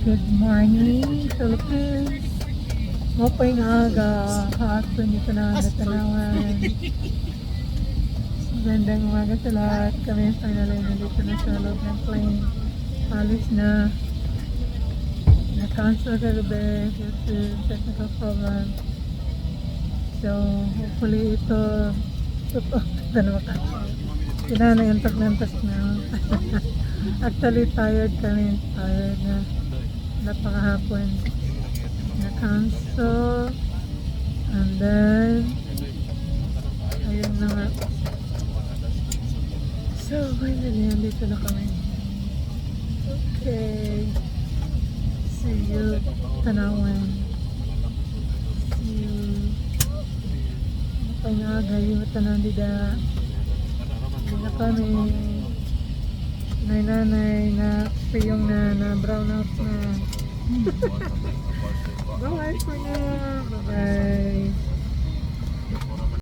Good morning, Philippines. Mapay nga aga, hapon dito na natanawan. Magandang umaga sa lahat. Kami finally nandito na sa loob ng plane. Alis na. Na-cancel kagabi due to technical problem. So, hopefully ito na makancel. Nanantok na. Actually, tired kami. Tired na. Napakahapon. Na-cancel. And then, ayun na nga. So, finally, nandito na kami. Okay. See you, Tanawan. See you. Pangagayo, Tanandida. Hindi na kami. Nanay na piyong na brown out na. Bye for now. Bye.